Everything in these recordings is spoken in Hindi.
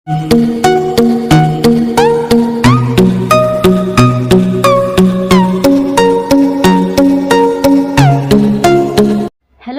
Hello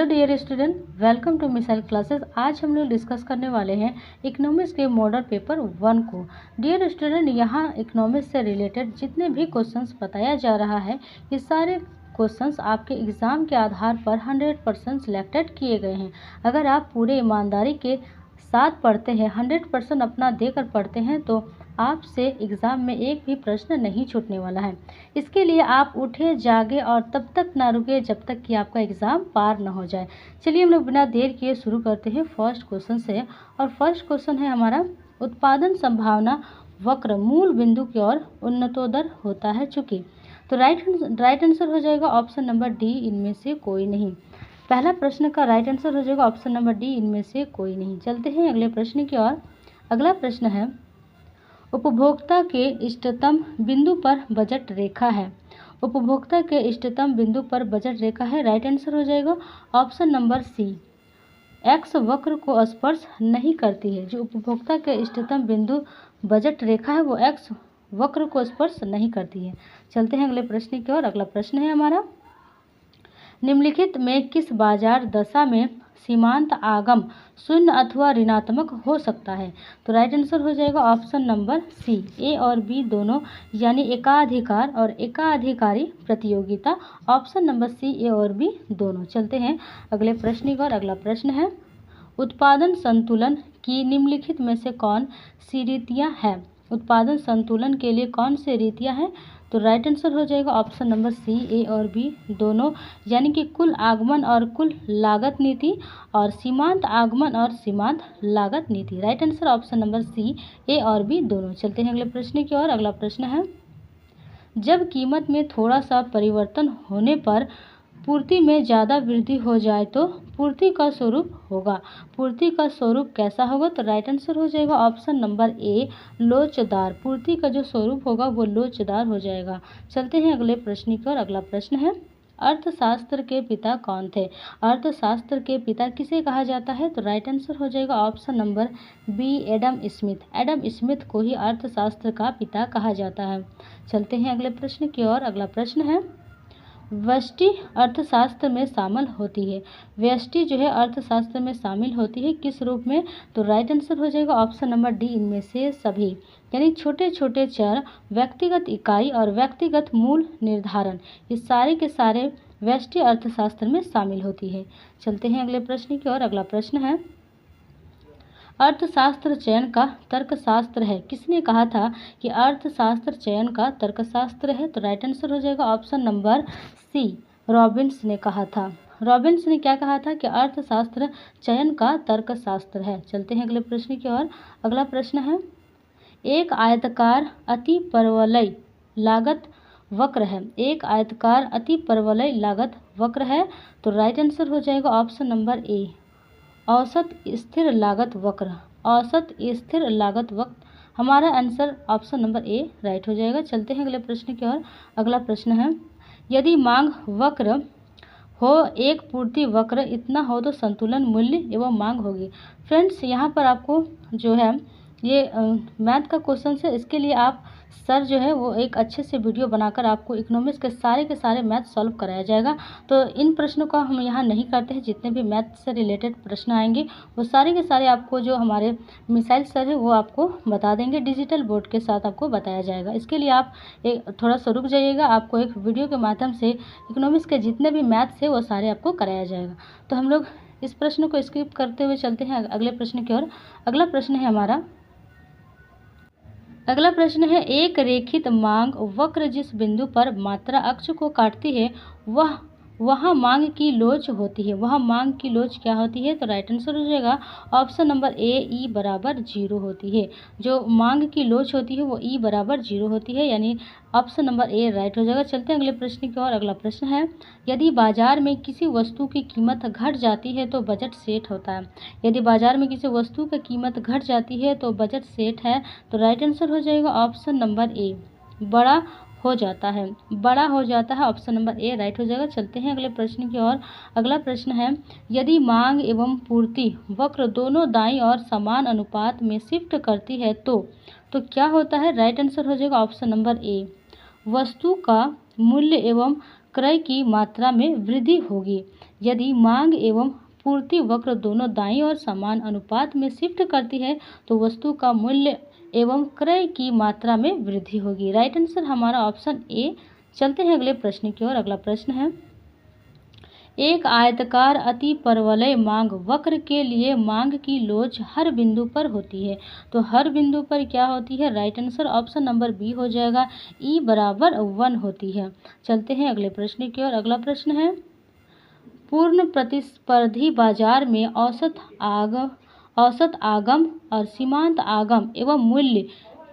dear student, welcome to missile classes. आज हम लोग डिस्कस करने वाले हैं इकोनॉमिक्स के मॉडल पेपर 1 को। डियर स्टूडेंट, यहाँ इकोनॉमिक्स से रिलेटेड जितने भी क्वेश्चंस बताया जा रहा है, ये सारे क्वेश्चंस आपके एग्ज़ाम के आधार पर 100% सिलेक्टेड किए गए हैं। अगर आप पूरे ईमानदारी के साथ पढ़ते हैं, 100% अपना देकर पढ़ते हैं, तो आपसे एग्ज़ाम में एक भी प्रश्न नहीं छूटने वाला है। इसके लिए आप उठे, जागे और तब तक ना रुके जब तक कि आपका एग्ज़ाम पार ना हो जाए। चलिए हम लोग बिना देर किए शुरू करते हैं फर्स्ट क्वेश्चन से। और फर्स्ट क्वेश्चन है हमारा, उत्पादन संभावना वक्र मूल बिंदु की ओर उन्नतोदर होता है चूँकि। तो राइट आंसर हो जाएगा ऑप्शन नंबर डी, इनमें से कोई नहीं। पहला प्रश्न का राइट आंसर हो जाएगा ऑप्शन नंबर डी, इनमें से कोई नहीं। चलते हैं अगले प्रश्न की ओर। अगला प्रश्न है, उपभोक्ता के इष्टतम बिंदु पर बजट रेखा है। उपभोक्ता के इष्टतम बिंदु पर बजट रेखा है। राइट आंसर हो जाएगा ऑप्शन नंबर सी, एक्स वक्र को स्पर्श नहीं करती है। जो उपभोक्ता के इष्टतम बिंदु बजट रेखा है वो एक्स वक्र को स्पर्श नहीं करती है। चलते हैं अगले प्रश्न की ओर। अगला प्रश्न है हमारा, निम्नलिखित में किस बाजार दशा में सीमांत आगम शून्य अथवा ऋणात्मक हो सकता है। तो राइट आंसर हो जाएगा ऑप्शन नंबर सी, ए और बी दोनों, यानी एकाधिकार और एकाधिकारी प्रतियोगिता। ऑप्शन नंबर सी, ए और बी दोनों। चलते हैं अगले प्रश्न की ओर। अगला प्रश्न है, उत्पादन संतुलन की निम्नलिखित में से कौन सी रीतियाँ हैं। उत्पादन संतुलन के लिए कौन सी रीतियाँ हैं। तो राइट आंसर हो जाएगा ऑप्शन नंबर सी, ए और बी दोनों, यानी कि कुल आगमन और कुल लागत नीति और सीमांत आगमन और सीमांत लागत नीति। Right answer option number C, A और बी दोनों। चलते हैं अगले प्रश्न की ओर। अगला प्रश्न है, जब कीमत में थोड़ा सा परिवर्तन होने पर पूर्ति में ज़्यादा वृद्धि हो जाए तो पूर्ति का स्वरूप होगा। पूर्ति का स्वरूप कैसा होगा। तो राइट आंसर हो जाएगा ऑप्शन नंबर ए, लोचदार। पूर्ति का जो स्वरूप होगा वो लोचदार हो जाएगा। चलते हैं अगले प्रश्न की ओर। अगला प्रश्न है, अर्थशास्त्र के पिता कौन थे। अर्थशास्त्र के पिता किसे कहा जाता है। तो राइट आंसर हो जाएगा option number B, Adam Smith. Adam Smith को ही अर्थशास्त्र का पिता कहा जाता है। चलते हैं अगले प्रश्न की ओर। अगला प्रश्न है, व्यष्टि अर्थशास्त्र में शामिल होती है। व्यष्टि जो है अर्थशास्त्र में शामिल होती है किस रूप में। तो राइट आंसर हो जाएगा ऑप्शन नंबर डी, इनमें से सभी, यानी छोटे छोटे चर, व्यक्तिगत इकाई और व्यक्तिगत मूल निर्धारण, ये सारे के सारे व्यष्टि अर्थशास्त्र में शामिल होती है। चलते हैं अगले प्रश्न की ओर। अगला प्रश्न है, अर्थशास्त्र चयन का तर्कशास्त्र है। किसने कहा था कि अर्थशास्त्र चयन का तर्कशास्त्र है। तो राइट आंसर हो जाएगा ऑप्शन नंबर सी, रॉबिन्स ने कहा था। रॉबिन्स ने क्या कहा था कि अर्थशास्त्र चयन का तर्कशास्त्र है। चलते हैं अगले प्रश्न की ओर। अगला प्रश्न है, एक आयताकार अति परवलय लागत वक्र है। एक आयताकार अति परवलय लागत वक्र है। तो राइट आंसर हो जाएगा ऑप्शन नंबर ए, औसत स्थिर लागत वक्र। औसत स्थिर लागत वक्र, हमारा आंसर ऑप्शन नंबर ए राइट हो जाएगा। चलते हैं अगले प्रश्न की ओर। अगला प्रश्न है, यदि मांग वक्र हो, एक पूर्ति वक्र इतना हो तो संतुलन मूल्य एवं मांग होगी। फ्रेंड्स, यहाँ पर आपको जो है ये मैथ का क्वेश्चन है। इसके लिए आप सर जो है वो एक अच्छे से वीडियो बनाकर आपको इकोनॉमिक्स के सारे मैथ सॉल्व कराया जाएगा। तो इन प्रश्नों का हम यहाँ नहीं करते हैं। जितने भी मैथ से रिलेटेड प्रश्न आएंगे वो सारे के सारे आपको जो हमारे मिसाइल सर है वो आपको बता देंगे। डिजिटल बोर्ड के साथ आपको बताया जाएगा। इसके लिए आप एक थोड़ा सा रुक जाइएगा, आपको एक वीडियो के माध्यम से इकोनॉमिक्स के जितने भी मैथ्स है वो सारे आपको कराया जाएगा। तो हम लोग इस प्रश्न को स्किप करते हुए चलते हैं अगले प्रश्न की ओर। अगला प्रश्न है हमारा, अगला प्रश्न है, एक रेखित मांग वक्र जिस बिंदु पर मात्रा अक्ष को काटती है वहाँ मांग की लोच होती है। वहाँ मांग की लोच क्या होती है। तो राइट आंसर हो जाएगा ऑप्शन नंबर ए, ई बराबर 0 होती है। जो मांग की लोच होती है वो ई बराबर 0 होती है, यानी ऑप्शन नंबर ए राइट हो जाएगा। चलते हैं अगले प्रश्न की ओर। अगला प्रश्न है, यदि बाजार में किसी वस्तु की कीमत घट जाती है तो बजट सेट होता है। यदि बाजार में किसी वस्तु की कीमत घट जाती है तो बजट सेट है। तो राइट आंसर हो जाएगा ऑप्शन नंबर ए, बड़ा हो जाता है, बड़ा हो जाता है। ऑप्शन नंबर ए राइट हो जाएगा। चलते हैं अगले प्रश्न की ओर। अगला प्रश्न है, यदि मांग एवं पूर्ति वक्र दोनों दाईं और समान अनुपात में शिफ्ट करती है तो क्या होता है? राइट आंसर हो जाएगा ऑप्शन नंबर ए, वस्तु का मूल्य एवं क्रय की मात्रा में वृद्धि होगी। यदि मांग एवं पूर्ति वक्र दोनों दाईं और समान अनुपात में शिफ्ट करती है तो वस्तु का मूल्य एवं क्रय की मात्रा में वृद्धि होगी। राइट आंसर हमारा ऑप्शन ए। चलते हैं अगले प्रश्न की ओर। अगला प्रश्न है, एक आयताकार अति परवलय मांग वक्र के लिए मांग की लोच हर बिंदु पर होती है, तो हर बिंदु पर क्या होती है? Right answer option number B हो जाएगा, ई बराबर 1 होती है। चलते हैं अगले प्रश्न की ओर। अगला प्रश्न है, पूर्ण प्रतिस्पर्धी बाजार में औसत आगम और सीमांत आगम एवं मूल्य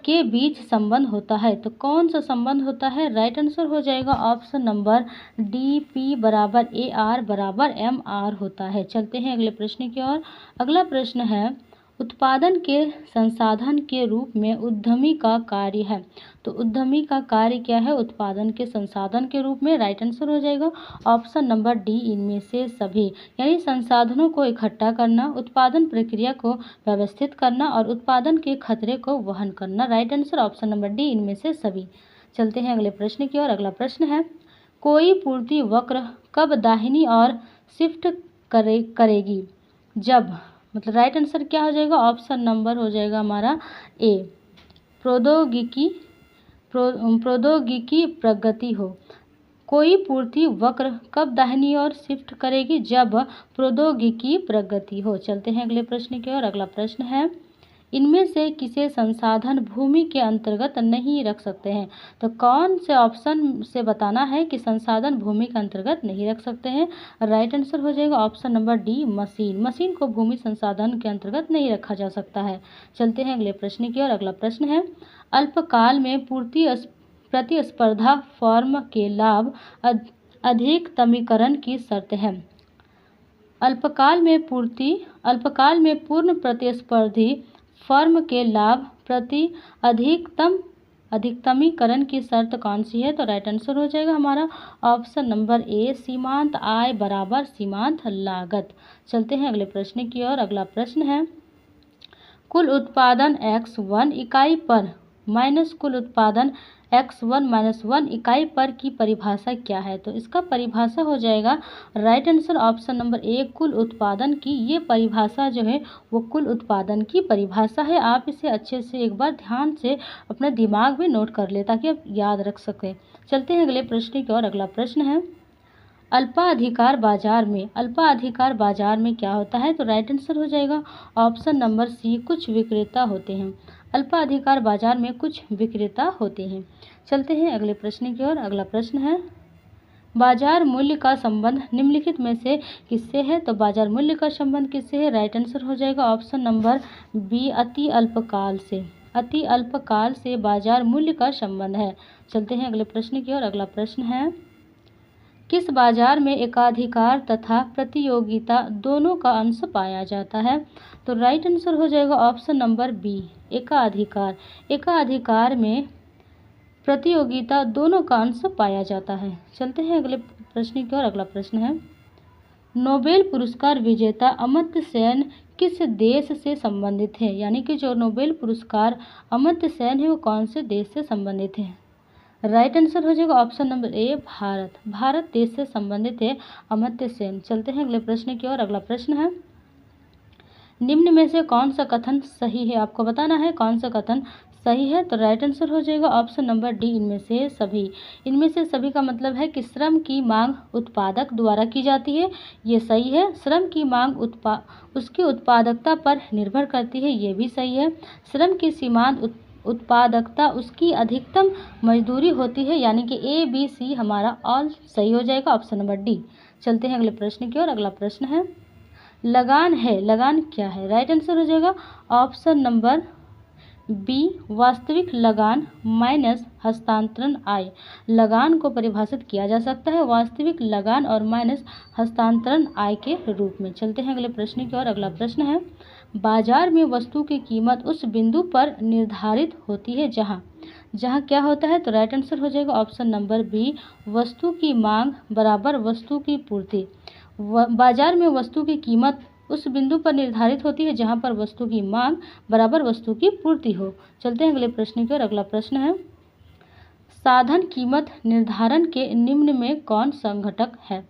के बीच संबंध होता है, तो कौन सा संबंध होता है? राइट आंसर हो जाएगा ऑप्शन नंबर डी, पी बराबर ए आर बराबर एम आर होता है। चलते हैं अगले प्रश्न की ओर। अगला प्रश्न है, उत्पादन के संसाधन के रूप में उद्यमी का कार्य है, तो उद्यमी का कार्य क्या है? उत्पादन के संसाधन के रूप में। राइट आंसर हो जाएगा ऑप्शन नंबर डी, इनमें से सभी, यानी संसाधनों को इकट्ठा करना, उत्पादन प्रक्रिया को व्यवस्थित करना और उत्पादन के खतरे को वहन करना। Right answer option number D, इनमें से सभी। चलते हैं अगले प्रश्न की ओर। अगला प्रश्न है, कोई पूर्ति वक्र कब दाहिनी ओर शिफ्ट करेगी? जब, मतलब राइट आंसर क्या हो जाएगा? ऑप्शन नंबर हो जाएगा हमारा ए, प्रौद्योगिकी प्रगति हो। कोई पूर्ति वक्र कब दाहिनी ओर शिफ्ट करेगी? जब प्रौद्योगिकी प्रगति हो। चलते हैं अगले प्रश्न की ओर। अगला प्रश्न है, इनमें से किसे संसाधन भूमि के अंतर्गत नहीं रख सकते हैं, तो कौन से ऑप्शन से बताना है कि संसाधन भूमि के अंतर्गत नहीं रख सकते हैं? राइट आंसर हो जाएगा option number D, machine. Machine को भूमि संसाधन के अंतर्गत नहीं रखा जा सकता है। चलते हैं अगले प्रश्न की ओर। अगला प्रश्न है, अल्पकाल में प्रतिस्पर्धा फर्म के लाभ अधिकतमीकरण की शर्त है। अल्पकाल में पूर्ण प्रतिस्पर्धी फर्म के लाभ अधिकतमीकरण की शर्त कौन सी है? तो राइट आंसर हो जाएगा हमारा ऑप्शन नंबर ए, सीमांत आय बराबर सीमांत लागत। चलते हैं अगले प्रश्न की ओर। अगला प्रश्न है, कुल उत्पादन x1 इकाई पर माइनस कुल उत्पादन x1 - 1 इकाई पर की परिभाषा क्या है? तो इसका परिभाषा हो जाएगा राइट आंसर ऑप्शन नंबर ए, कुल उत्पादन की। ये परिभाषा जो है वो कुल उत्पादन की परिभाषा है। आप इसे अच्छे से एक बार ध्यान से अपने दिमाग में नोट कर ले ताकि आप याद रख सकें। चलते हैं अगले प्रश्न की ओर। अगला प्रश्न है, अल्पाधिकार बाजार में क्या होता है? तो राइट आंसर हो जाएगा ऑप्शन नंबर सी, कुछ विक्रेता होते हैं। अल्पाधिकार बाजार में कुछ विक्रेता होते हैं। चलते हैं अगले प्रश्न की ओर। अगला प्रश्न है, बाजार मूल्य का संबंध निम्नलिखित में से किससे है? तो बाजार मूल्य का संबंध किससे है? राइट आंसर हो जाएगा ऑप्शन नंबर बी, अति अल्पकाल से। अति अल्पकाल से बाजार मूल्य का संबंध है। चलते हैं अगले प्रश्न की ओर। अगला प्रश्न है, किस बाजार में एकाधिकार तथा प्रतियोगिता दोनों का अंश पाया जाता है? तो राइट आंसर हो जाएगा ऑप्शन नंबर बी, एकाधिकार। एकाधिकार में प्रतियोगिता दोनों का अंश पाया जाता है। चलते हैं अगले प्रश्न की ओर। अगला प्रश्न है, नोबेल पुरस्कार विजेता अमर्त्य सेन किस देश से संबंधित है? यानी कि जो नोबेल पुरस्कार अमर्त्य सेन है वो कौन से देश से संबंधित है? राइट आंसर हो जाएगा ऑप्शन नंबर ए, भारत। भारत देश से संबंधित है अमर्त्य सेन। चलते हैं अगले प्रश्न की ओर। अगला प्रश्न है, निम्न में से कौन सा कथन सही है? आपको बताना है कौन सा कथन सही है। तो राइट आंसर हो जाएगा ऑप्शन नंबर डी, इनमें से सभी। इनमें से सभी का मतलब है कि श्रम की मांग उत्पादक द्वारा की जाती है, ये सही है। श्रम की मांग उसकी उत्पादकता पर निर्भर करती है, ये भी सही है। श्रम की सीमांत उत्पादकता उसकी अधिकतम मजदूरी होती है, यानी कि ए, बी, सी हमारा ऑल सही हो जाएगा, ऑप्शन नंबर डी। चलते हैं अगले प्रश्न की ओर। अगला प्रश्न है, लगान है, लगान क्या है? राइट आंसर हो जाएगा ऑप्शन नंबर बी, वास्तविक लगान माइनस हस्तांतरण आय। लगान को परिभाषित किया जा सकता है वास्तविक लगान और माइनस हस्तांतरण आय के रूप में। चलते हैं अगले प्रश्न की ओर। अगला प्रश्न है, बाजार में वस्तु की कीमत उस बिंदु पर निर्धारित होती है जहाँ क्या होता है, तो राइट आंसर हो जाएगा ऑप्शन नंबर बी, वस्तु की मांग बराबर वस्तु की पूर्ति। बाजार में वस्तु की कीमत उस बिंदु पर निर्धारित होती है जहाँ पर वस्तु की मांग बराबर वस्तु की पूर्ति हो। चलते हैं अगले प्रश्न की ओर। अगला प्रश्न है, साधन कीमत निर्धारण के निम्न में कौन संघटक है?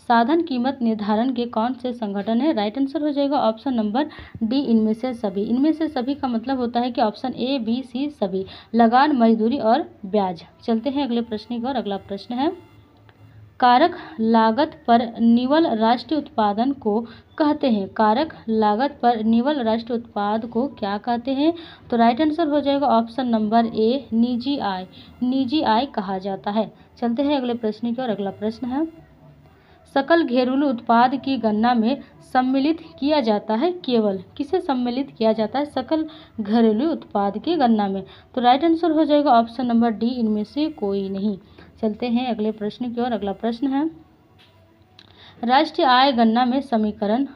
साधन कीमत निर्धारण के कौन से संगठन है? राइट आंसर हो जाएगा ऑप्शन नंबर डी, इनमें से सभी। इनमें से सभी का मतलब होता है कि ऑप्शन ए, बी, सी सभी, लगान, मजदूरी और ब्याज। चलते हैं अगले प्रश्न की ओर। अगला प्रश्न है, कारक लागत पर निवल राष्ट्रीय उत्पादन को कहते हैं। कारक लागत पर निवल राष्ट्रीय उत्पाद को क्या कहते हैं? तो राइट आंसर हो जाएगा ऑप्शन नंबर ए, निजी आय। निजी आय कहा जाता है। चलते हैं अगले प्रश्न की ओर। अगला प्रश्न है, सकल घरेलू उत्पाद की गणना में सम्मिलित किया जाता है केवल, किसे सम्मिलित किया जाता है सकल घरेलू उत्पाद की गणना में? तो राइट आंसर हो जाएगा ऑप्शन नंबर डी, इनमें से कोई नहीं। चलते हैं अगले प्रश्न की ओर। अगला प्रश्न है, राष्ट्रीय आय गणना में समीकरण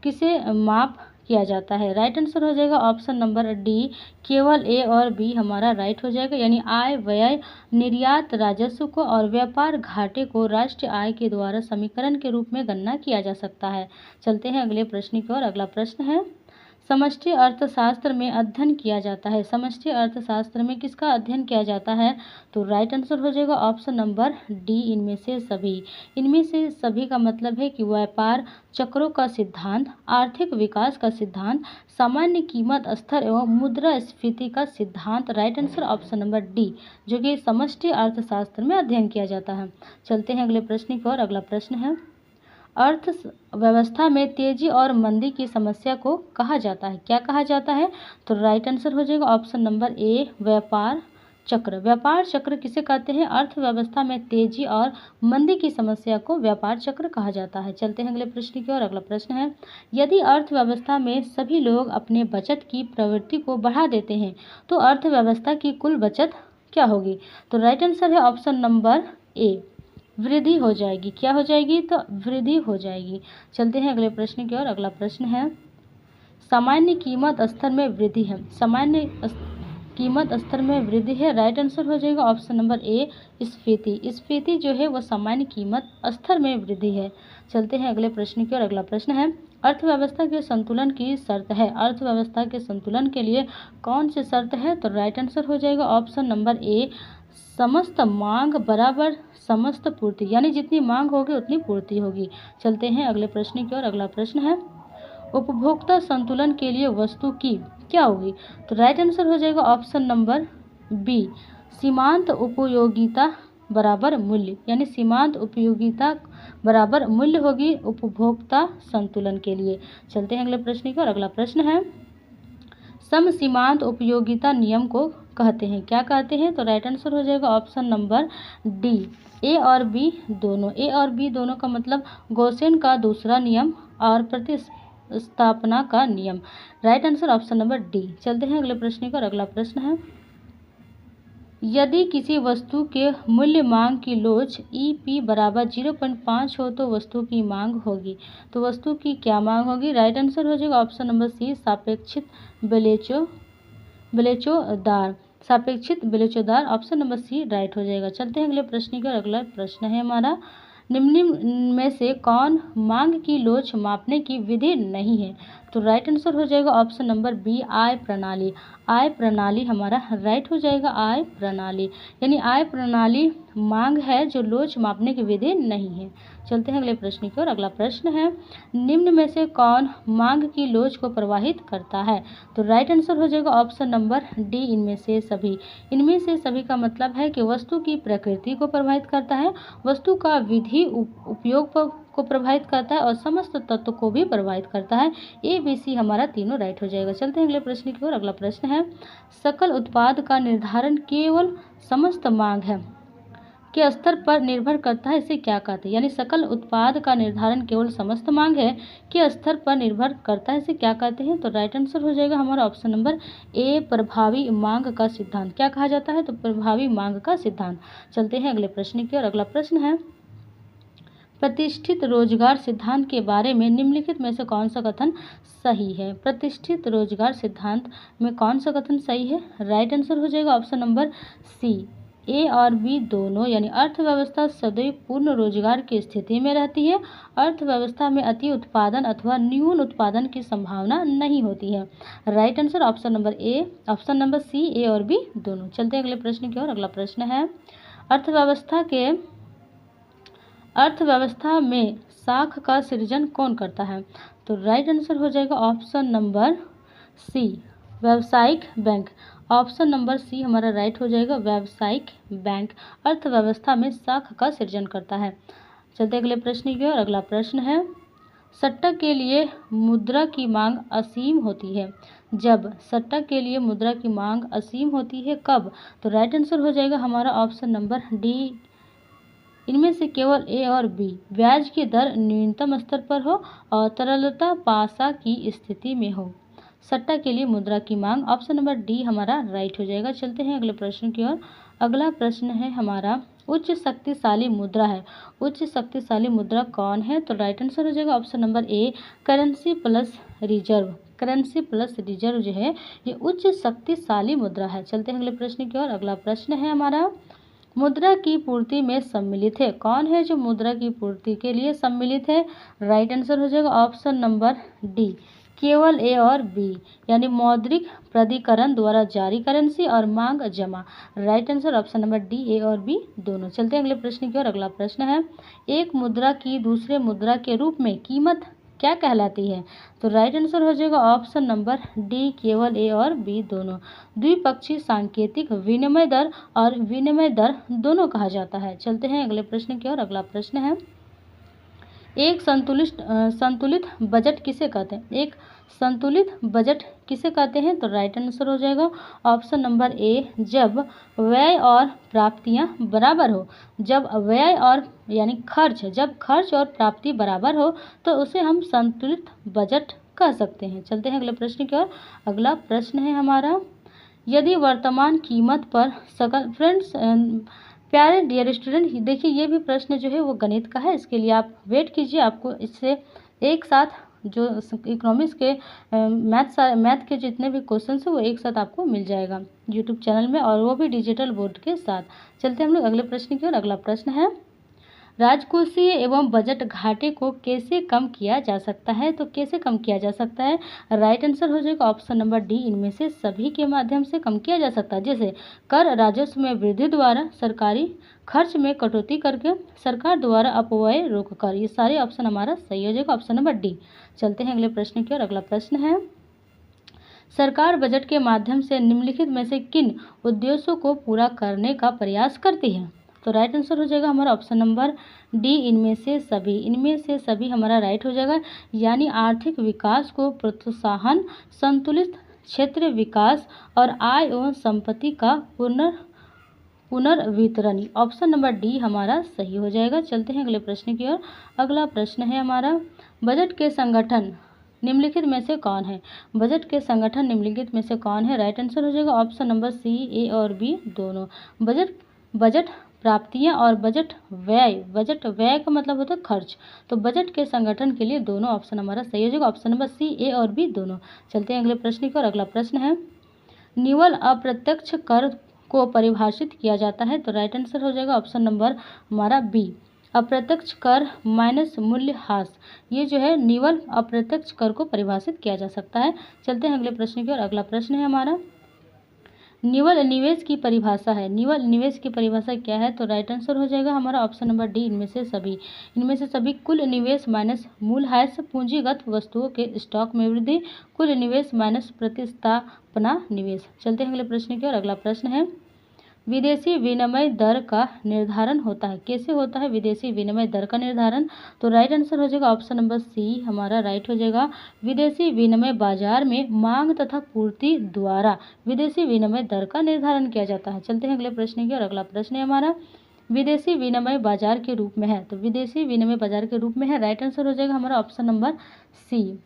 किसे माप किया जाता है? राइट आंसर हो जाएगा ऑप्शन नंबर डी, केवल ए और बी हमारा राइट हो जाएगा। यानी आय, व्यय, निर्यात राजस्व को और व्यापार घाटे को राष्ट्रीय आय के द्वारा समीकरण के रूप में गणना किया जा सकता है। चलते हैं अगले प्रश्न की ओर। अगला प्रश्न है, समष्टि अर्थशास्त्र में अध्ययन किया जाता है। समष्टि अर्थशास्त्र में किसका अध्ययन किया जाता है? तो राइट आंसर हो जाएगा ऑप्शन नंबर डी, इनमें से सभी। इनमें से सभी का मतलब है कि व्यापार चक्रों का सिद्धांत, आर्थिक विकास का सिद्धांत, सामान्य कीमत स्तर एवं मुद्रास्फीति का सिद्धांत। Right answer option number D, जो कि समष्टि अर्थशास्त्र में अध्ययन किया जाता है। चलते हैं अगले प्रश्न की ओर। अगला प्रश्न है, अर्थव्यवस्था में तेजी और मंदी की समस्या को कहा जाता है। क्या कहा जाता है? तो राइट आंसर हो जाएगा ऑप्शन नंबर ए, व्यापार चक्र। व्यापार चक्र किसे कहते हैं? अर्थव्यवस्था में तेजी और मंदी की समस्या को व्यापार चक्र कहा जाता है। चलते हैं अगले प्रश्न की ओर। अगला प्रश्न है, यदि अर्थव्यवस्था में सभी लोग अपने बचत की प्रवृत्ति को बढ़ा देते हैं तो अर्थव्यवस्था की कुल बचत क्या होगी? तो राइट आंसर है ऑप्शन नंबर ए, वृद्धि हो जाएगी। क्या हो जाएगी? तो वृद्धि हो जाएगी। चलते हैं अगले प्रश्न की ओर। अगला प्रश्न है, सामान्य कीमत स्तर में वृद्धि है। सामान्य कीमत स्तर में वृद्धि है। राइट आंसर हो जाएगा ऑप्शन नंबर ए, स्फीति। स्फीति जो है वह सामान्य कीमत स्तर में वृद्धि है। चलते हैं अगले प्रश्न की ओर। अगला प्रश्न है, अर्थव्यवस्था के संतुलन की शर्त है। अर्थव्यवस्था के संतुलन के लिए कौन सी शर्त है? तो राइट आंसर हो जाएगा ऑप्शन नंबर ए, समस्त मांग बराबर समस्त पूर्ति। यानी जितनी मांग होगी उतनी पूर्ति होगी। चलते हैं अगले प्रश्न की ओर। अगला प्रश्न है, उपभोक्ता संतुलन के लिए वस्तु की क्या होगी? तो राइट आंसर हो जाएगा ऑप्शन नंबर बी, सीमांत उपयोगिता बराबर मूल्य। यानी सीमांत उपयोगिता बराबर मूल्य होगी उपभोक्ता संतुलन के लिए। चलते हैं अगले प्रश्न की ओर। अगला प्रश्न है, सम सीमांत उपयोगिता नियम को कहते हैं। क्या कहते हैं? तो राइट आंसर हो जाएगा ऑप्शन नंबर डी, ए और बी दोनों। ए और बी दोनों का मतलब गॉसेन का दूसरा नियम और प्रतिस्थापना का नियम। Right answer option number D. चलते हैं अगले प्रश्न की ओर। अगला प्रश्न है, यदि किसी वस्तु के मूल्य मांग की लोच ई बराबर 0.5 हो तो वस्तु की मांग होगी। तो वस्तु की क्या मांग होगी? राइट आंसर हो जाएगा ऑप्शन नंबर सी, सापेक्षित बेलोचोदार। सापेक्षित बेलोचोदार ऑप्शन नंबर सी राइट हो जाएगा। चलते हैं अगले प्रश्न की ओर। अगला प्रश्न है हमारा, निम्न में से कौन मांग की लोच मापने की विधि नहीं है? तो राइट आंसर हो जाएगा ऑप्शन नंबर बी, आय प्रणाली। आय प्रणाली हमारा राइट हो जाएगा, आय प्रणाली। यानी आय प्रणाली मांग है जो लोच मापने की विधि नहीं है। चलते हैं अगले प्रश्न की ओर। अगला प्रश्न है, निम्न में से कौन मांग की लोच को प्रभावित करता है? तो राइट आंसर हो जाएगा ऑप्शन नंबर डी, इनमें से सभी। इनमें से सभी का मतलब है कि वस्तु की प्रकृति को प्रभावित करता है, वस्तु का विधि उपयोग को प्रभावित करता है और समस्त तत्व को भी प्रभावित करता है। ए, बी, सी हमारा तीनों राइट हो जाएगा। चलते हैं अगले प्रश्न की ओर। अगला प्रश्न है, सकल उत्पाद का निर्धारण केवल समस्त मांग है के स्तर पर निर्भर करता है, इसे क्या कहते हैं? यानी सकल उत्पाद का निर्धारण केवल समस्त मांग है के स्तर पर निर्भर करता है, इसे क्या कहते हैं? तो राइट आंसर हो जाएगा हमारा ऑप्शन नंबर ए, प्रभावी मांग का सिद्धांत। क्या कहा जाता है? तो प्रभावी मांग का सिद्धांत। चलते हैं अगले प्रश्न की ओर। अगला प्रश्न है, प्रतिष्ठित रोजगार सिद्धांत के बारे में निम्नलिखित में से कौन सा कथन सही है? प्रतिष्ठित रोजगार सिद्धांत में कौन सा कथन सही है? राइट आंसर हो जाएगा ऑप्शन नंबर सी, ए और बी दोनों, यानी अर्थव्यवस्था सदैव पूर्ण रोजगार की स्थिति में रहती है। अर्थव्यवस्था में अति उत्पादन अथवा न्यून उत्पादन की संभावना नहीं होती है। Right answer option number A, option number C, A और बी दोनों। चलते हैं अगले प्रश्न की ओर। अगला प्रश्न है, अर्थव्यवस्था में साख का सृजन कौन करता है? तो राइट आंसर हो जाएगा ऑप्शन नंबर सी, व्यावसायिक बैंक। ऑप्शन नंबर सी हमारा राइट हो जाएगा, व्यावसायिक बैंक अर्थव्यवस्था में साख का सृजन करता है। चलते अगले प्रश्न की ओर। अगला प्रश्न है, सट्टा के लिए मुद्रा की मांग असीम होती है जब? सट्टा के लिए मुद्रा की मांग असीम होती है कब? तो राइट आंसर हो जाएगा हमारा ऑप्शन नंबर डी, इनमें से केवल ए और बी। ब्याज की दर न्यूनतम स्तर पर हो और तरलता पासा की स्थिति में हो। सट्टा के लिए मुद्रा की मांग, ऑप्शन नंबर डी हमारा राइट हो जाएगा। चलते हैं अगले प्रश्न की ओर। अगला प्रश्न है हमारा, उच्च शक्तिशाली मुद्रा है। उच्च शक्तिशाली मुद्रा कौन है? तो राइट आंसर हो जाएगा ऑप्शन नंबर ए, currency plus reserve. Currency plus reserve जो है ये उच्च शक्तिशाली मुद्रा है। चलते हैं अगले प्रश्न की ओर। अगला प्रश्न है हमारा, मुद्रा की पूर्ति में सम्मिलित है। कौन है जो मुद्रा की पूर्ति के लिए सम्मिलित है? राइट आंसर हो जाएगा ऑप्शन नंबर डी, केवल ए और बी, यानी मौद्रिक प्राधिकरण द्वारा जारी करेंसी और मांग जमा। Right answer option number D, A और बी दोनों। चलते हैं अगले प्रश्न की ओर। अगला प्रश्न है, एक मुद्रा की दूसरे मुद्रा के रूप में कीमत क्या कहलाती है? तो राइट आंसर हो जाएगा ऑप्शन नंबर डी, केवल ए और बी दोनों। द्विपक्षीय सांकेतिक विनिमय दर और विनिमय दर दोनों कहा जाता है। चलते हैं अगले प्रश्न की ओर। अगला प्रश्न है, एक संतुलित बजट किसे कहते हैं? एक संतुलित बजट किसे कहते हैं? तो राइट आंसर हो जाएगा ऑप्शन नंबर ए, जब व्यय और प्राप्तियां बराबर हो। जब व्यय और यानी खर्च, जब खर्च और प्राप्ति बराबर हो तो उसे हम संतुलित बजट कह सकते हैं। चलते हैं अगले प्रश्न की ओर। अगला प्रश्न है हमारा, यदि वर्तमान कीमत पर सकल फ्रेंड्स प्यारे डियर स्टूडेंट, देखिए ये भी प्रश्न जो है वो गणित का है, इसके लिए आप वेट कीजिए। आपको इससे एक साथ जो इकोनॉमिक्स के मैथ के जितने भी क्वेश्चंस हैं वो एक साथ आपको मिल जाएगा यूट्यूब चैनल में, और वो भी डिजिटल बोर्ड के साथ। चलते हैं हम लोग अगले प्रश्न की ओर। अगला प्रश्न है, राजकोषीय एवं बजट घाटे को कैसे कम किया जा सकता है? तो कैसे कम किया जा सकता है? राइट आंसर हो जाएगा ऑप्शन नंबर डी, इनमें से सभी के माध्यम से कम किया जा सकता है। जैसे कर राजस्व में वृद्धि द्वारा, सरकारी खर्च में कटौती करके, सरकार द्वारा अपव्यय रोककर। ये सारे ऑप्शन हमारा सही हो जाएगा, ऑप्शन नंबर डी। चलते हैं अगले प्रश्न की ओर। अगला प्रश्न है, सरकार बजट के माध्यम से निम्नलिखित में से किन उद्देश्यों को पूरा करने का प्रयास करती है? तो राइट आंसर हो जाएगा हमारा ऑप्शन नंबर डी, इनमें से सभी। इनमें से सभी हमारा राइट हो जाएगा, यानी आर्थिक विकास को प्रोत्साहन, संतुलित क्षेत्र विकास और आय एवं संपत्ति का पुनर्वितरण। ऑप्शन नंबर डी हमारा सही हो जाएगा। चलते हैं अगले प्रश्न की ओर। अगला प्रश्न है हमारा, बजट के संगठन निम्नलिखित में से कौन है? बजट के संगठन निम्नलिखित में से कौन है? राइट आंसर हो जाएगा ऑप्शन नंबर सी, ए और बी दोनों। बजट प्राप्तियां और बजट व्यय का मतलब होता है खर्च, तो बजट के संगठन के लिए दोनों ऑप्शन हमारा सही हो जाएगा, ऑप्शन नंबर सी, ए और बी दोनों। चलते हैं अगले प्रश्न की ओर। अगला प्रश्न है, निव्वल अप्रत्यक्ष कर को परिभाषित किया जाता है। तो राइट आंसर हो जाएगा ऑप्शन नंबर हमारा बी, अप्रत्यक्ष कर माइनस मूल्यह्रास। ये जो है निव्वल अप्रत्यक्ष कर को परिभाषित किया जा सकता है। चलते हैं अगले प्रश्न की ओर। अगला प्रश्न है हमारा, निव्वल निवेश की परिभाषा है। निव्वल निवेश की परिभाषा क्या है? तो राइट आंसर हो जाएगा हमारा ऑप्शन नंबर डी, इनमें से सभी। इनमें से सभी कुल निवेश माइनस मूल्यह्रास, पूंजीगत वस्तुओं के स्टॉक में वृद्धि, कुल निवेश माइनस प्रतिस्थापना निवेश। चलते हैं अगले प्रश्न की ओर। अगला प्रश्न है, विदेशी विनिमय दर का निर्धारण होता है। कैसे होता है विदेशी विनिमय दर का निर्धारण? तो राइट आंसर हो जाएगा ऑप्शन नंबर सी हमारा राइट हो जाएगा, विदेशी विनिमय बाजार में मांग तथा पूर्ति द्वारा विदेशी विनिमय दर का निर्धारण किया जाता है। चलते हैं अगले प्रश्न की ओर। अगला प्रश्न है हमारा, विदेशी विनिमय बाजार के रूप में है। तो विदेशी विनिमय बाजार के रूप में है, राइट आंसर हो जाएगा हमारा ऑप्शन नंबर सी,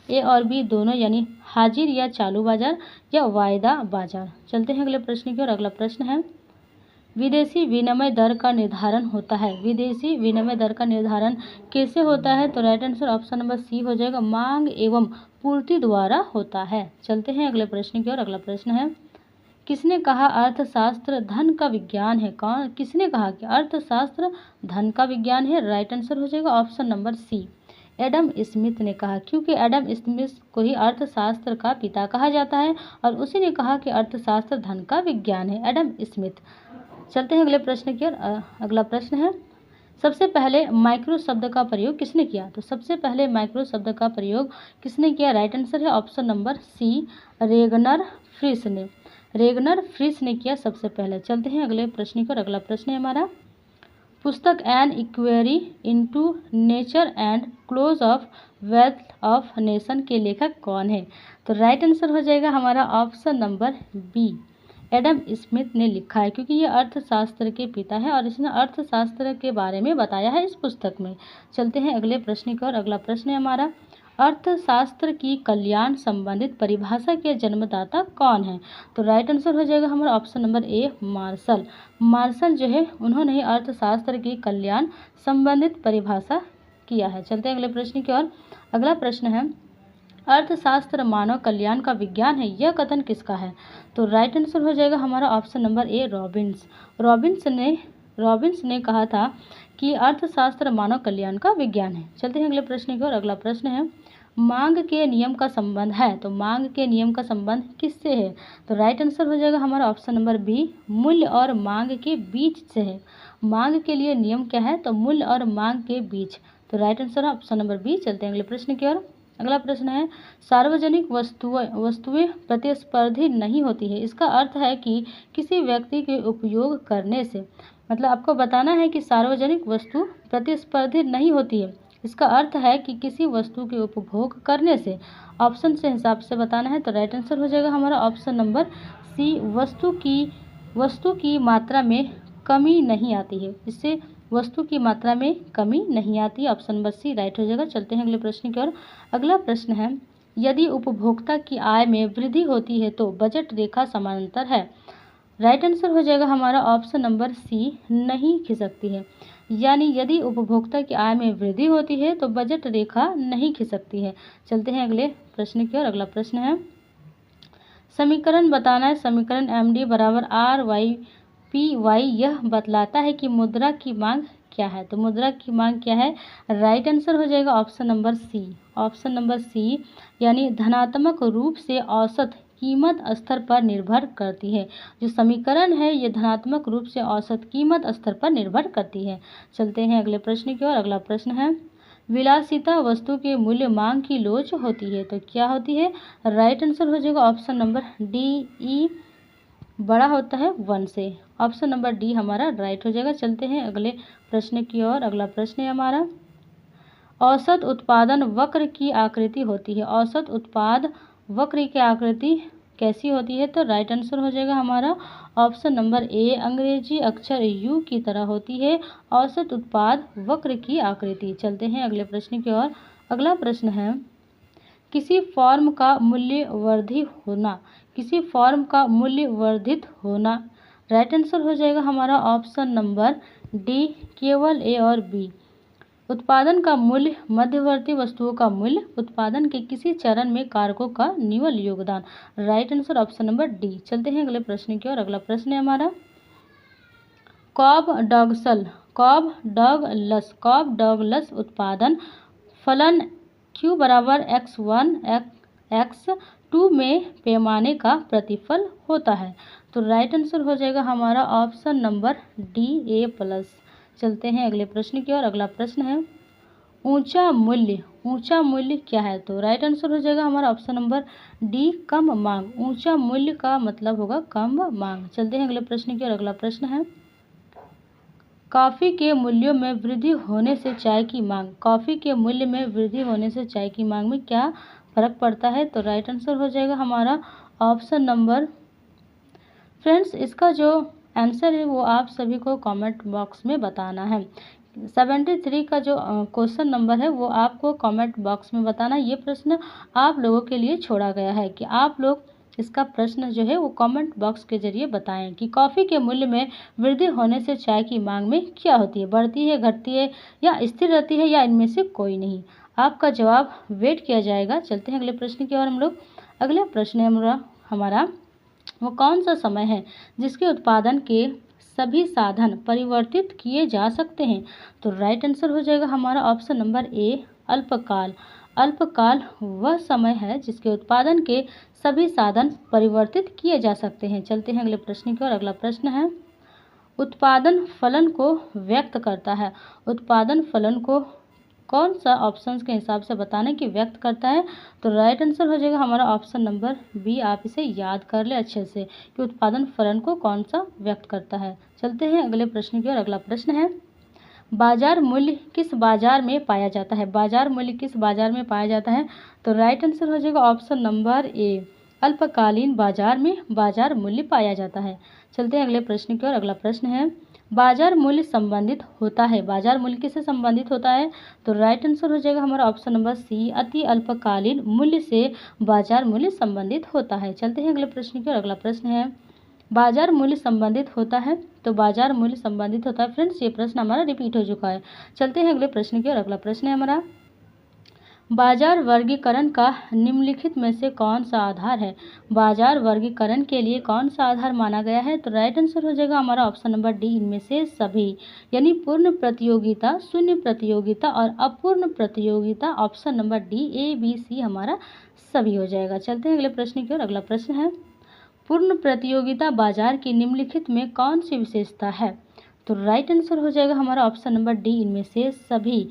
ए और बी दोनों, यानी हाजिर या चालू बाजार या वायदा बाजार। चलते हैं अगले प्रश्न की ओर। अगला प्रश्न है, विदेशी विनिमय दर का निर्धारण होता है। विदेशी विनिमय दर का निर्धारण कैसे होता है? तो right answer option number C हो जाएगा, मांग एवं पूर्ति द्वारा होता है। चलते हैं अगले प्रश्न की ओर। अगला प्रश्न है, किसने कहा अर्थशास्त्र धन का विज्ञान है? कौन किसने कहा कि अर्थशास्त्र धन का विज्ञान है? राइट आंसर हो जाएगा option number C, Adam Smith ने कहा, क्योंकि एडम स्मिथ को ही अर्थशास्त्र का पिता कहा जाता है और उसी ने कहा कि अर्थशास्त्र धन का विज्ञान है, एडम स्मिथ। चलते हैं अगले प्रश्न की ओर। अगला प्रश्न है, सबसे पहले माइक्रो शब्द का प्रयोग किसने किया? तो सबसे पहले माइक्रो शब्द का प्रयोग किसने किया? राइट आंसर है ऑप्शन नंबर सी, रेगनर फ्रिश ने। रेगनर फ्रिश ने किया सबसे पहले। चलते हैं अगले प्रश्न की ओर। अगला प्रश्न है हमारा, पुस्तक an inquiry into nature and close of wealth of nation के लेखक कौन है? तो राइट आंसर हो जाएगा हमारा option number B, Adam Smith ने लिखा है, क्योंकि ये अर्थशास्त्र के पिता है और इसने अर्थशास्त्र के बारे में बताया है इस पुस्तक में। चलते हैं अगले प्रश्न की ओर। अगला प्रश्न है हमारा, अर्थशास्त्र की कल्याण संबंधित परिभाषा के जन्मदाता कौन है? तो राइट आंसर हो जाएगा हमारा option number A, Marshall. Marshall जो है उन्होंने ही अर्थशास्त्र की कल्याण संबंधित परिभाषा किया है। चलते हैं अगले प्रश्न की ओर। अगला प्रश्न है, अर्थशास्त्र मानव कल्याण का विज्ञान है, यह कथन किसका है? तो राइट आंसर हो जाएगा हमारा ऑप्शन नंबर ए, रॉबिन्स। रॉबिन्स ने कहा था कि अर्थशास्त्र मानव कल्याण का विज्ञान है। चलते हैं अगले प्रश्न की ओर। अगला प्रश्न है, मांग के नियम का संबंध है, तो मांग के नियम का संबंध किससे है? तो राइट आंसर हो जाएगा हमारा ऑप्शन नंबर बी, मूल्य और मांग के बीच से है। मांग के लिए नियम क्या है? तो मूल्य और मांग के बीच। तो राइट आंसर है ऑप्शन नंबर बी। चलते हैं अगले प्रश्न की ओर। अगला प्रश्न है, सार्वजनिक वस्तुएं प्रतिस्पर्धी नहीं होती है, इसका अर्थ है कि किसी व्यक्ति के उपयोग करने से, मतलब आपको बताना है कि सार्वजनिक वस्तु प्रतिस्पर्धी नहीं होती है, इसका अर्थ है कि किसी वस्तु के उपभोग करने से। ऑप्शन से हिसाब से बताना है, तो राइट आंसर हो जाएगा हमारा ऑप्शन नंबर सी, वस्तु की मात्रा में कमी नहीं आती है, इससे वस्तु की मात्रा में कमी नहीं आती। ऑप्शन नंबर सी राइट हो जाएगा। चलते हैं अगले प्रश्न की ओर। अगला प्रश्न है, यदि उपभोक्ता की आय में वृद्धि होती है तो बजट रेखा समानांतर है। राइट आंसर हो जाएगा हमारा ऑप्शन नंबर सी, नहीं खिसकती है। यानी यदि उपभोक्ता की आय में वृद्धि होती है तो बजट रेखा नहीं खिसकती है। चलते हैं अगले प्रश्न की ओर। अगला प्रश्न है, समीकरण बताना है। समीकरण एमडी बराबर आर वाई पी वाई यह बतलाता है कि मुद्रा की मांग क्या है? तो मुद्रा की मांग क्या है? राइट आंसर हो जाएगा option number C, option number C, यानी धनात्मक रूप से औसत कीमत स्तर पर निर्भर करती है। जो समीकरण है ये धनात्मक रूप से औसत कीमत स्तर पर निर्भर करती है। चलते हैं अगले प्रश्न की ओर। अगला प्रश्न है, विलासिता वस्तु के मूल्य मांग की लोच होती है, तो क्या होती है? राइट आंसर हो जाएगा ऑप्शन नंबर डी, ई बड़ा होता है 1 से। ऑप्शन नंबर डी हमारा राइट हो जाएगा। चलते हैं अगले प्रश्न की ओर। अगला प्रश्न है हमारा, औसत उत्पादन वक्र की आकृति होती है, औसत उत्पाद वक्र की आकृति कैसी होती है? तो राइट आंसर हो जाएगा हमारा ऑप्शन नंबर ए, अंग्रेजी अक्षर यू की तरह होती है औसत उत्पाद वक्र की आकृति। चलते हैं अगले प्रश्न की ओर। अगला प्रश्न है, किसी फॉर्म का मूल्य वर्धित होना, किसी फॉर्म का मूल्य वर्धित होना। राइट आंसर हो जाएगा हमारा ऑप्शन नंबर डी, केवल ए और बी। उत्पादन का मूल्य, मध्यवर्ती वस्तुओं का मूल्य, उत्पादन के किसी चरण में कारकों का निवल योगदान। Right answer option number D. चलते हैं अगले प्रश्न की ओर। अगला प्रश्न है हमारा, कॉब डगलस उत्पादन फलन Q बराबर x1 x2 में पैमाने का प्रतिफल होता है। तो राइट आंसर हो जाएगा हमारा ऑप्शन नंबर डी, ए प्लस। चलते हैं अगले प्रश्न की ओर। अगला प्रश्न है, ऊंचा मूल्य क्या है? तो राइट आंसर हो जाएगा हमारा ऑप्शन नंबर डी, कम मांग। ऊंचा मूल्य का मतलब होगा कम मांग। चलते हैं अगले प्रश्न की ओर। अगला प्रश्न है, कॉफ़ी के मूल्यों में वृद्धि होने से चाय की मांग, कॉफ़ी के मूल्य में वृद्धि होने से चाय की मांग में क्या फ़र्क पड़ता है? तो राइट आंसर हो जाएगा हमारा ऑप्शन नंबर, फ्रेंड्स इसका जो आंसर है वो आप सभी को कमेंट बॉक्स में बताना है। 73 का जो क्वेश्चन नंबर है वो आपको कमेंट बॉक्स में बताना। ये प्रश्न आप लोगों के लिए छोड़ा गया है कि आप लोग इसका प्रश्न जो है वो कमेंट बॉक्स के जरिए बताएं कि कॉफ़ी के मूल्य में वृद्धि होने से चाय की मांग में क्या होती है, बढ़ती है, घटती है या स्थिर रहती है या इनमें से कोई नहीं। आपका जवाब वेट किया जाएगा। चलते हैं अगले प्रश्न की ओर हम लोग। अगला प्रश्न है हमारा वो कौन सा समय है जिसके उत्पादन के सभी साधन परिवर्तित किए जा सकते हैं। तो राइट आंसर हो जाएगा हमारा ऑप्शन नंबर ए, अल्पकाल। अल्पकाल वह समय है जिसके उत्पादन के सभी साधन परिवर्तित किए जा सकते हैं। चलते हैं अगले प्रश्न की ओर। अगला प्रश्न है उत्पादन फलन को व्यक्त करता है। उत्पादन फलन को कौन सा ऑप्शंस के हिसाब से बताने की व्यक्त करता है। तो राइट आंसर हो जाएगा हमारा ऑप्शन नंबर बी। आप इसे याद कर ले अच्छे से कि उत्पादन फलन को कौन सा व्यक्त करता है। चलते हैं अगले प्रश्न की ओर। अगला प्रश्न है बाजार मूल्य किस बाजार में पाया जाता है। बाजार मूल्य किस बाजार में पाया जाता है। तो राइट आंसर हो जाएगा ऑप्शन नंबर ए, अल्पकालीन बाजार में बाजार मूल्य पाया जाता है। चलते हैं अगले प्रश्न की ओर। अगला प्रश्न है बाजार मूल्य संबंधित होता है। बाजार मूल्य किससे संबंधित होता है। तो राइट आंसर हो जाएगा हमारा ऑप्शन नंबर सी, अति अल्पकालीन मूल्य से बाजार मूल्य संबंधित होता है। चलते हैं अगले प्रश्न की ओर। अगला प्रश्न है बाजार मूल्य संबंधित होता है। तो बाजार मूल्य संबंधित होता है। फ्रेंड्स ये प्रश्न हमारा रिपीट हो चुका है। चलते हैं अगले प्रश्न की ओर। अगला प्रश्न है हमारा बाजार वर्गीकरण का निम्नलिखित में से कौन सा आधार है। बाजार वर्गीकरण के लिए कौन सा आधार माना गया है। तो राइट आंसर हो जाएगा हमारा ऑप्शन नंबर डी, इनमें से सभी, यानी पूर्ण प्रतियोगिता, शून्य प्रतियोगिता और अपूर्ण प्रतियोगिता। Option number D, A B C हमारा सभी हो जाएगा। चलते हैं अगले प्रश्न की ओर। अगला प्रश्न है पूर्ण प्रतियोगिता बाजार की निम्नलिखित में कौन सी विशेषता है। तो राइट आंसर हो जाएगा हमारा ऑप्शन नंबर डी, इनमें से सभी।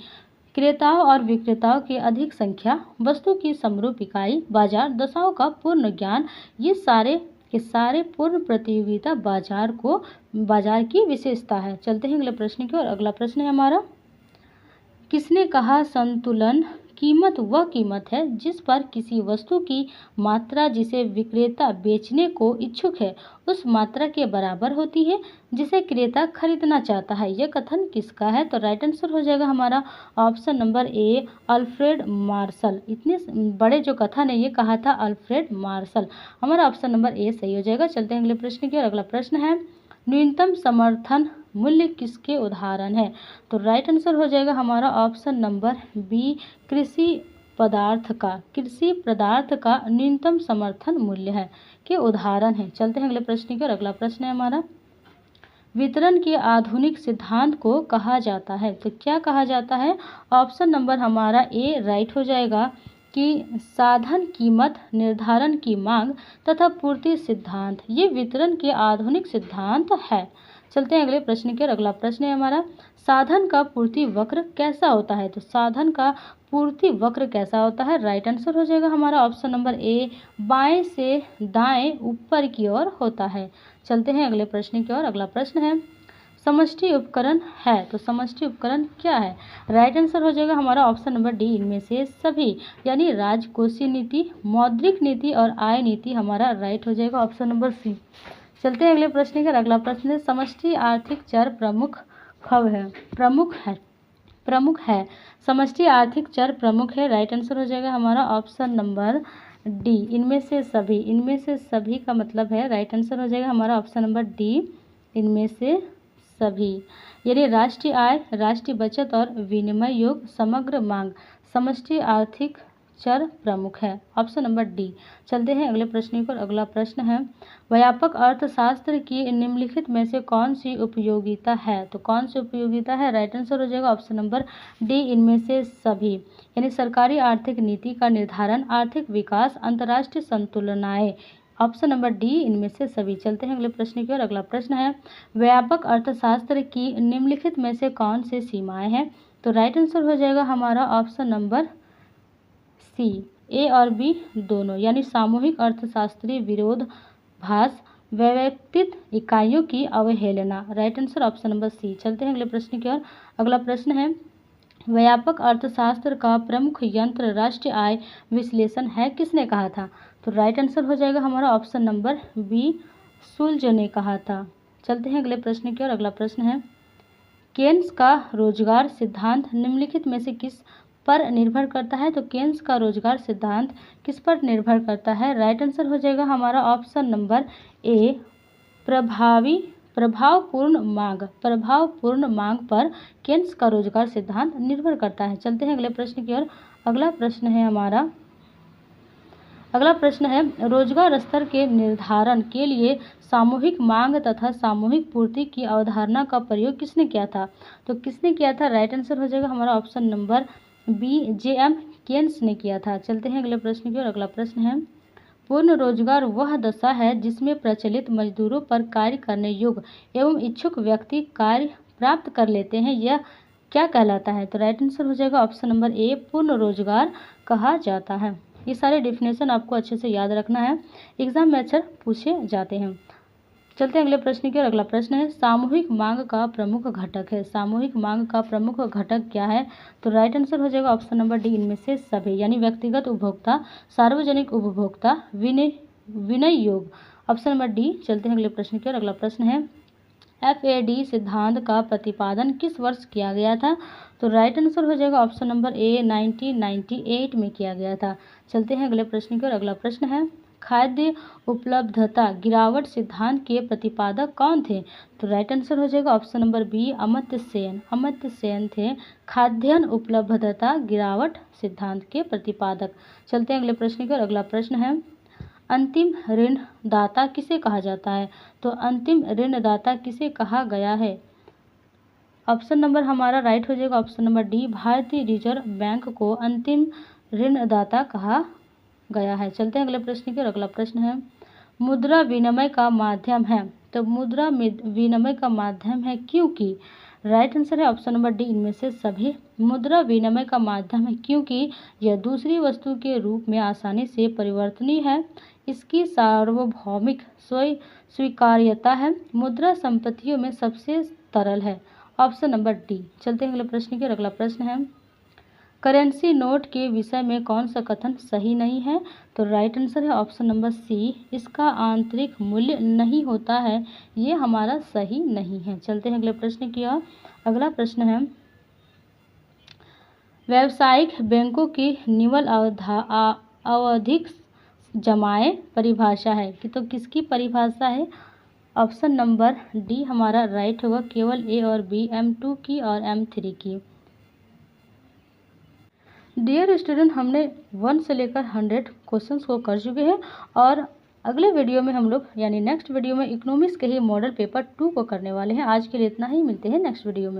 क्रेताओं और विक्रेताओं की अधिक संख्या, वस्तु की समरूप इकाई, बाजार दशाओं का पूर्ण ज्ञान, ये सारे के सारे पूर्ण प्रतियोगिता बाजार की विशेषता है। चलते हैं अगले प्रश्न की ओर। अगला प्रश्न है हमारा किसने कहा संतुलन कीमत वह कीमत है जिस पर किसी वस्तु की मात्रा जिसे विक्रेता बेचने को इच्छुक है उस मात्रा के बराबर होती है जिसे क्रेता खरीदना चाहता है। यह कथन किसका है। तो राइट आंसर हो जाएगा हमारा ऑप्शन नंबर ए, अल्फ्रेड मार्शल। इतने बड़े जो कथन है ये कहा था अल्फ्रेड मार्शल। हमारा ऑप्शन नंबर ए सही हो जाएगा। चलते हैं अगले प्रश्न की ओर। अगला प्रश्न है न्यूनतम समर्थन मूल्य किसके उदाहरण है। तो राइट आंसर हो जाएगा हमारा ऑप्शन नंबर बी, कृषि पदार्थ का न्यूनतम समर्थन मूल्य है के उदाहरण है। चलते हैं अगले प्रश्न की ओर। अगला प्रश्न है हमारा वितरण के आधुनिक सिद्धांत को कहा जाता है। तो क्या कहा जाता है। ऑप्शन नंबर हमारा ए राइट हो जाएगा कि साधन, कीमत, निर्धारण की मांग तथा पूर्ति सिद्धांत, ये वितरण के आधुनिक सिद्धांत है। चलते हैं अगले प्रश्न की ओर। अगला प्रश्न है हमारा साधन का पूर्ति वक्र कैसा होता है। तो साधन का पूर्ति वक्र कैसा होता है। राइट आंसर हो जाएगा हमारा ऑप्शन नंबर ए, बाएं से दाएं ऊपर की ओर होता है। चलते हैं अगले प्रश्न की ओर। अगला प्रश्न है समष्टि उपकरण है। तो समष्टि उपकरण क्या है। राइट आंसर हो जाएगा हमारा ऑप्शन नंबर डी, इनमें से सभी, यानी राजकोषीय नीति, मौद्रिक नीति और आय नीति हमारा राइट हो जाएगा ऑप्शन नंबर सी। चलते हैं अगले प्रश्न का। अगला प्रश्न है समष्टि आर्थिक चर प्रमुख है। समष्टि आर्थिक चर प्रमुख है। राइट आंसर हो जाएगा हमारा ऑप्शन नंबर डी, इनमें से सभी का मतलब है राइट आंसर हो जाएगा हमारा ऑप्शन नंबर डी, इनमें से सभी, यानी राष्ट्रीय आय, राष्ट्रीय बचत और विनिमय योग, समग्र मांग समष्टि आर्थिक चर प्रमुख है। Option number D. चलते हैं अगले प्रश्न पर। अगला प्रश्न है व्यापक अर्थशास्त्र की निम्नलिखित में से कौन सी उपयोगिता है। तो कौन सी उपयोगिता है। राइट आंसर हो जाएगा ऑप्शन नंबर डी, इनमें से सभी, यानी सरकारी आर्थिक नीति का निर्धारण, आर्थिक विकास, अंतर्राष्ट्रीय संतुलनाएं। ऑप्शन नंबर डी, इनमें से सभी। चलते हैं अगले प्रश्न की ओर। अगला प्रश्न है व्यापक अर्थशास्त्र की निम्नलिखित में से कौन से सीमाएं हैं। तो राइट आंसर हो जाएगा हमारा ऑप्शन नंबर सी, ए और बी दोनों, यानी सामूहिक अर्थशास्त्रीय विरोधाभास, वैयक्तिक इकाइयों की अवहेलना। Right answer option number C. चलते हैं अगले प्रश्न की ओर। अगला प्रश्न है व्यापक अर्थशास्त्र का प्रमुख यंत्र राष्ट्रीय आय विश्लेषण है, किसने कहा था। तो राइट आंसर हो जाएगा हमारा ऑप्शन नंबर बी, शुल्ज ने कहा था। चलते हैं अगले प्रश्न की ओर। अगला प्रश्न है केन्स का रोजगार सिद्धांत निम्नलिखित में से किस पर निर्भर करता है? तो केन्स का रोजगार सिद्धांत किस पर निर्भर करता है? राइट आंसर हो जाएगा हमारा ऑप्शन नंबर ए, प्रभावपूर्ण मांग पर केन्स का रोजगार सिद्धांत निर्भर करता है। चलते हैं अगले प्रश्न की ओर। अगला प्रश्न है रोजगार स्तर के निर्धारण के लिए सामूहिक मांग तथा सामूहिक पूर्ति की अवधारणा का प्रयोग किसने किया था? तो किसने किया था? राइट आंसर हो जाएगा हमारा option number B, J M. Keynes ने किया था। चलते हैं अगले प्रश्न की ओर। अगला प्रश्न है पूर्ण रोजगार वह दशा है जिसमें प्रचलित मजदूरों पर कार्य करने योग्य एवं इच्छुक व्यक्ति कार्य प्राप्त कर लेते हैं, यह क्या कहलाता है? तो राइट आंसर हो जाएगा ऑप्शन नंबर ए, पूर्ण रोजगार कहा जाता है। ये सारे डिफिनेशन आपको अच्छे से याद रखना है, एग्जाम में अक्सर पूछे जाते हैं। चलते हैं अगले प्रश्न की ओर। अगला प्रश्न है सामूहिक मांग का प्रमुख घटक है। सामूहिक मांग का प्रमुख घटक क्या है? तो राइट आंसर हो जाएगा ऑप्शन नंबर डी, इनमें से सभी, यानी व्यक्तिगत उपभोक्ता, सार्वजनिक उपभोक्ता, विनियोग। Option number D. चलते हैं अगले प्रश्न की ओर। अगला प्रश्न है FAD सिद्धांत का प्रतिपादन किस वर्ष किया गया था? तो राइट आंसर हो जाएगा ऑप्शन नंबर ए, 1998 में किया गया था। चलते हैं अगले प्रश्न की ओर। अगला प्रश्न है खाद्य उपलब्धता गिरावट सिद्धांत के प्रतिपादक कौन थे? तो राइट आंसर हो जाएगा option number B, Amartya Sen थे खाद्यान्न उपलब्धता गिरावट सिद्धांत के प्रतिपादक। चलते हैं अगले प्रश्न की ओर। अगला प्रश्न है अंतिम ऋणदाता किसे कहा जाता है? तो अंतिम ऋणदाता किसे कहा गया है? ऑप्शन नंबर हमारा राइट हो जाएगा ऑप्शन नंबर डी, भारतीय रिजर्व बैंक को अंतिम ऋणदाता कहा गया है। चलते हैं अगले प्रश्न की ओर। अगला प्रश्न है मुद्रा विनिमय का माध्यम है। तो मुद्रा विनिमय का माध्यम है क्योंकि? राइट आंसर है ऑप्शन नंबर डी, इनमें से सभी। मुद्रा विनिमय का माध्यम है क्योंकि यह दूसरी वस्तु के रूप में आसानी से परिवर्तनीय है, इसकी सार्वभौमिक स्वीकार्यता है, मुद्रा संपत्तियों में सबसे तरल है। Option number D. चलते हैं अगले प्रश्न की ओर। अगला प्रश्न है करेंसी नोट के विषय में कौन सा कथन सही नहीं है? तो राइट आंसर है ऑप्शन नंबर सी, इसका आंतरिक मूल्य नहीं होता है, ये हमारा सही नहीं है। चलते हैं अगले प्रश्न की ओर। अगला प्रश्न है व्यावसायिक बैंकों की निवल आवधिक जमाएं परिभाषा है कि तो किसकी परिभाषा है? ऑप्शन नंबर डी हमारा राइट होगा, केवल ए और बी, M2 की और M3 की। डियर स्टूडेंट, हमने 1 से लेकर 100 क्वेश्चंस को कर चुके हैं और अगले वीडियो में हम लोग यानी नेक्स्ट वीडियो में इकोनॉमिक्स के ही मॉडल पेपर 2 को करने वाले हैं। आज के लिए इतना ही, मिलते हैं नेक्स्ट वीडियो में।